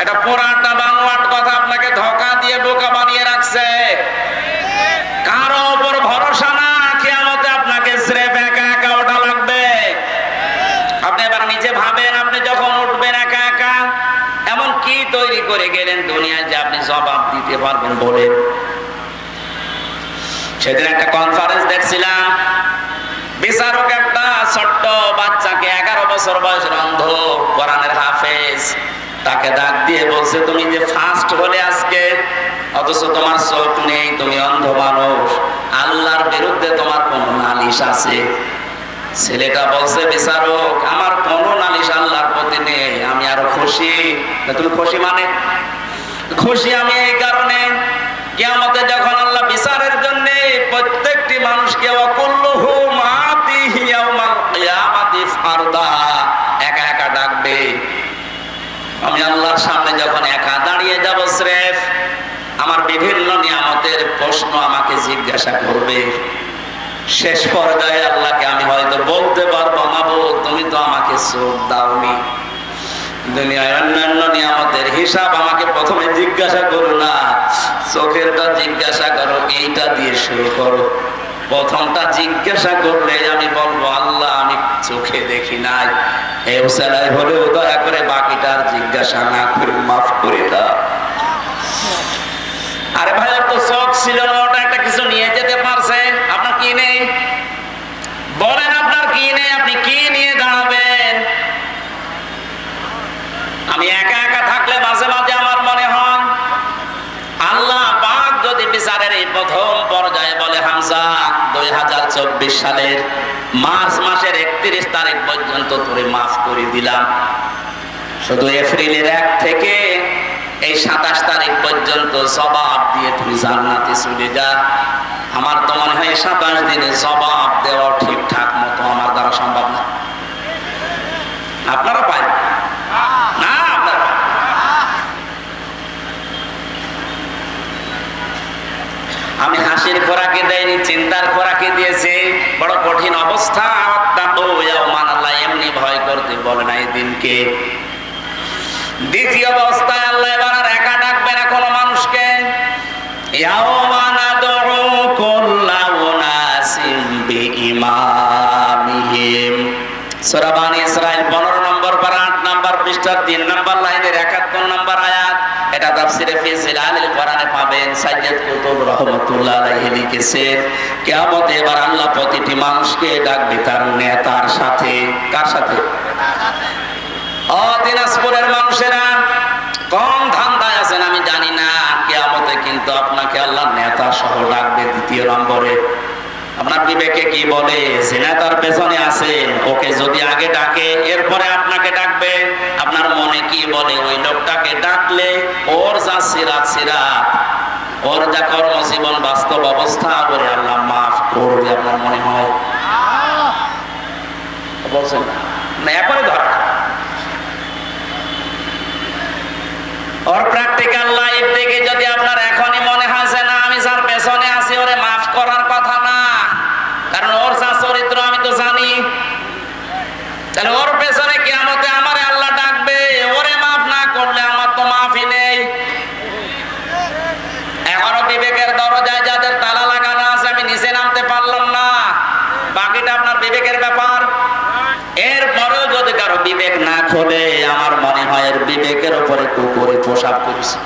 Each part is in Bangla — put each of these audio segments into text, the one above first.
এটা পুরাটা বানোয়াট কথা, আপনাকে ধোঁকা দিয়ে বোকা বানিয়ে রাখছে। কারো উপর ভরসা না, কিয়ামতে আপনাকে স্রেফ একা একা ওঠা লাগবে। আপনি এবার নিজে ভাবেন, আপনি যখন উঠবেন একা একা, এমন কি তৈরি করে গেলেন দুনিয়ায় যে আপনি জবাব দিতে পারবেন বলেন? সেদিন একটা কনফারেন্স দেখছিলাম, বিচারক একটা ছোট্ট বাচ্চাকে 11 বছর বয়সের অন্ধ কোরআনের হাফেজ, তাকে ডাক দিয়ে বলছে, তুমি যে ফার্স্ট হলে আজকে, অথচ তোমার চোখ নেই, তুমি অন্ধ মানুষ, আল্লাহর বিরুদ্ধে তোমার কোনো নালিশ আছে? ছেলেটা বলছে, বিচারক আমার কোনো নালিশ আল্লাহর প্রতি নেই, আমি আরো খুশি। তুমি খুশি মানে? খুশি আমি এই কারণে, কিয়ামতে যখন আল্লাহ বিচারের জন্য প্রত্যেকটি মানুষকে ওয়াকুল্লুহুম আতিহি ইয়াউমাল কিয়ামাতি ফারদা একা একা ডাকবে। আমি আল্লাহর সামনে যখন একা দাঁড়িয়ে যাব, স্রেফ আমার বিভিন্ন নিয়ামতের প্রশ্ন আমাকে জিজ্ঞাসা করবে। শেষ পর্যায়ে আল্লাহকে আমি হয়তো বলতে পারবো, মাবুদ তুমি তো আমাকে চোখ দাওনি, দুনিয়ায় অন্যান্য নিয়ামতের হিসাব আমাকে প্রথমে জিজ্ঞাসা করো না, চোখেরটা জিজ্ঞাসা করো, এইটা দিয়ে শুরু করো। প্রথমটা জিজ্ঞাসা করলে আমি বলবো, আল্লাহ আমি চোখে দেখি নাই, এই উসালাই হলেও দয়া করে বাকিটার জিজ্ঞাসা না করে মাফ করে দাও। আরে ভাই, ওর তো চোখ ছিল না, ওটা একটা কিছু নিয়ে যেতে পারছে, আপনার কি নেই? বলেন আপনার কি নেই? আপনি কি নিয়ে দাঁড়াবেন? আমি একা একা থাকলে মাঝে মাঝে আমার মনে হয়, আল্লাহ পাক যদি বিচারের এই প্রথম পর্যায়ে বলে, হামজা 2024 সালের মার্চ মাসের 31 তারিখ পর্যন্ত তোরে মাফ করে দিলাম, শুধু এপ্রিলের 1 থেকে এই 27 তারিখ পর্যন্ত জবাব দিয়ে তুমি জান্নাতে চলে যা। আমার তো মনে হয় 27 দিনে জবাব দেওয়া ঠিকঠাক মতো আমার দ্বারা সম্ভব না। আপনারা পায় না? আপনারা আমি হাসির খোরাকে দেয়নি, চিন্তার খোরাকে দিয়েছি। বড় কঠিন অবস্থা। আল্লাহ এমনি ভয় করতে বলে না এই দিনকে। দ্বিতীয় অবস্থায় আল্লাহ এবার আর একা ডাকবেন না কোনো মানুষকে। ইয়াউমা নাদউ কুল্লা উনাসিম বিইমামিহিম। সূরা বানী ইসরাঈল 15 নম্বর পারা 8 নম্বর পৃষ্ঠার 3 নম্বর লাইনের 71 নম্বর আয়াত। এটা তাফসীরে ফি জিলালিল কোরআনে পাবেন। সাইয়্যিদ কুতুব রাহমাতুল্লাহ আলাইহি লিখেছেন, কিয়ামতে এবার আল্লাহ প্রতিটি মানুষকে ডাকবে তার নেতার সাথে। কার সাথে? ও দিনাজপুরের মানুষেরা, কোন ধান্দায় আছেন আমি জানি না, কিয়ামতে কিন্তু আপনাকে আল্লাহ নেতা সহ ডাকবে। দ্বিতীয় নম্বরে আপনার বিবেকে কি বলে? যে নেতার পেছনে আছেন, ওকে যদি আগে ডাকে এরপরে আপনাকে ডাকবে, আপনার মনে কি বলে? ওই লোকটাকে ডাকলে ওর যা সিরাত, ওর যা কর্মজীবন, বাস্তব অবস্থা বলে আল্লাহ মাফ করবে, আপনার মনে হয়? বলছেন না, এখনই ধর ওর প্র্যাকটিক্যাল লাইফ থেকে যদি আপনার এখনই মনে হয় যে না, আমি যার পেছনে আছি ওরে মাফ করার কথা না, কারণ ওর যা চরিত্র আমি তো জানি, তাহলে ওর পেছনে কিয়ামতে আমারে আল্লাহ ডাকবে, ওরে মাফ না করলে আমার তো মাফই নেই। এখনো বিবেকের দরজায় যাদের তালা লাগানো আছে, আমি নিচে নামতে পারলাম না, বাকিটা আপনার বিবেকের ব্যাপার। এরপরেও যদি কারো বিবেক না খোলে, আমার মনে হয় এর বিবেকের উপরে কুকুরে পোশাক করেছে।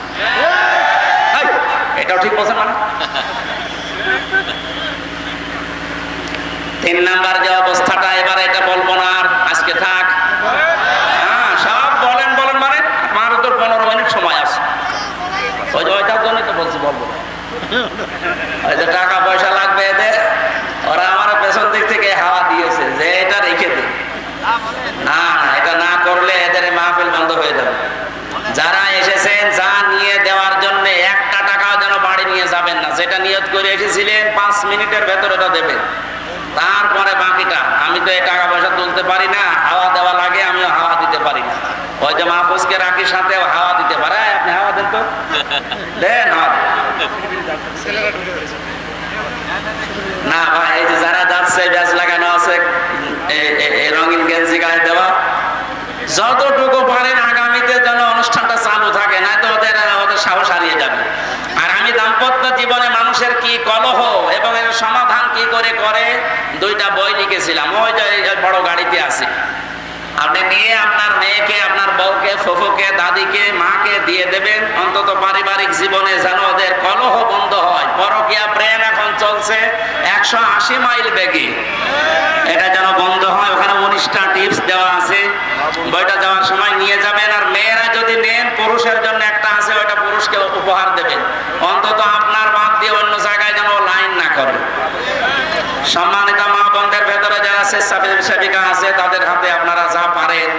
এটাও ঠিক বলছেন মানে? 3 নাম্বার যে অবস্থাটা, এবার এটা বলবো না আর, আজকে থাক। হ্যাঁ, সব বলেন মানে আমার তো 15 মিনিট সময় আছে। ওইটার জন্যই তো বলছি বলবো। ওই যে টাকা পয়সা লাগবে এদের, ওরা আমার পেছন দিক থেকে হাওয়া দিয়েছে যে এটা রেখে দে। না, এটা না করলে এদের মাহফিল বন্ধ হয়ে যাবে। যারা এসেছেন যা নিয়ে দেওয়ার জন্য 1 টাকাও যেন বাড়ি নিয়ে যাবেন না। যেটা নিয়ত করে এসেছিলেন 5 মিনিটের ভেতর এটা দেবেন, তারপরে বাকিটা। আমি তো এই টাকা পয়সা তুলতে পারি না, হাওয়া দেওয়া লাগে, আমিও হাওয়া দিতে পারি না। ওই যে মাহফুজকে রাখি সাথে হাওয়া দিতে পারে, আপনি হাওয়া দেন তো, দেন হাওয়া। না ভাই, এই যে যারা যাচ্ছে ব্যাচ লাগানো আছে, রঙিন গেঞ্জি গায়ে দেওয়া, যতটুকু পারেন আগামীতে যেন অনুষ্ঠানটা চালু থাকে। দাম্পত্য জীবনে মানুষের কি কলহ এবং এর সমাধান কি করে করে, দুইটা বই লিখেছিলাম, ওই যে এই বড় গাড়িতে আছে। আপনি নিয়ে আপনার মেয়েকে, আপনার বউকে, ফুফুকে, দাদিকে, মাকে দিয়ে দেবেন, অন্তত পারিবারিক জীবনে যেন ওদের কলহ বন্ধ হয়। পরকীয়া প্রেম এখন চলছে 180 মাইল বেগে, এটা যেন বন্ধ হয়। ওখানে 19টা টিপস দেওয়া আছে, বইটা যাওয়ার সময় নিয়ে যাবেন। আর মেয়েরা যদি নেন, পুরুষের জন্য একটা আছে, ওইটা পুরুষকে উপহার দেবেন। অন্তত আপনার বাদ দিয়ে অন্য জায়গায় যেন লাইন না করে। সম্মানিত মা বোনদের ভেতরে যারা স্বেচ্ছাসেবিকা আছে, তাদের হাতে আপনারা যা পারেন,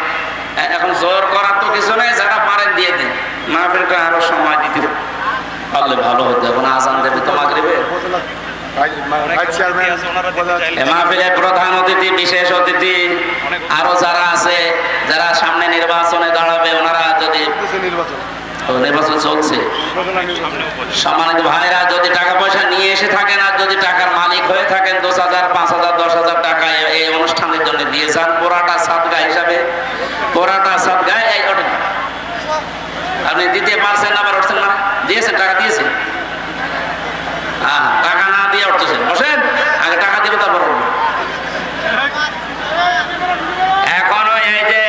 এখন জোর করার তো কিছু নেই, যারা পারেন দিয়ে দিন। মাহফিলটা আরো সময় দিতে পারলে ভালো হতো। এখন আজান দেবে তো মাগরিবের। মাহফিলের প্রধান অতিথি, বিশেষ অতিথি আরো যারা আছে, যারা সামনে নির্বাচনে দাঁড়াবে, ওনারা যদি নির্বাচন চলছে, সম্মানিত ভাইরা, যদি টাকা পয়সা নিয়ে এসে থাকেন আর যদি টাকার মালিক হয়ে থাকেন, 2,000, 5,000, 10,000 টাকা এই অনুষ্ঠানের জন্য দিয়ে যান, পোড়াটা সাদগা হিসাবে। পোড়াটা সাদগায় এই ওঠেন, আপনি দিতে পারছেন, আবার উঠছেন না, দিয়েছেন, টাকা দিয়েছেন, টাকা না দিয়ে উঠতেছেন, বসেন, আগে টাকা দিবে তারপর উঠবেন। এখনো এই যে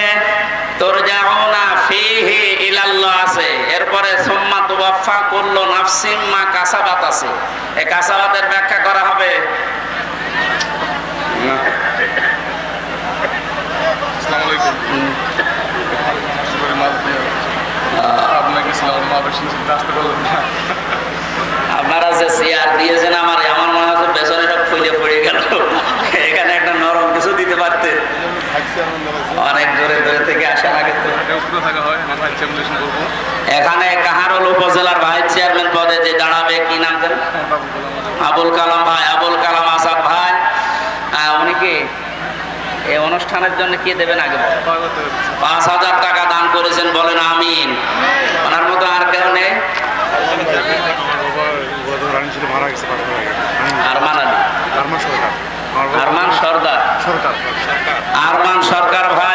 তুরজাউনা ফীহি ইলাল্লাহ আছে, এরপরে সুম্মা তুওয়াফা কুল্লু নাফসিম মা কাসাবাত আছে। এই কাসাবাতের ব্যাখ্যা করা হবে। আসসালামু আলাইকুম। আপনাকে সালাম আবেশন আসতে বললাম না। আপনারা যে চেয়ার দিয়েছেন, আমার মনে হচ্ছে পেছনে সব ফুলে পড়ে গেল। এখানে একটা নরম কিছু দিতে পারতেন। অনেক দূরে দূরে থেকে আসার আগে তো এখানে কাহারোল উপজেলার ভাইস চেয়ারম্যান পদে যে দাঁড়াবে, কি নাম দেন? আবুল কালাম ভাই, আবুল কালাম আসাদ ভাই। উনি কি এই অনুষ্ঠানের জন্য কি দেবেন? আগে 5,000 টাকা দান করেছেন, বলেন আমিন। ওনার মতো আর কেউ নেই? আরমান সরকার, আরমান সরকার ভাই।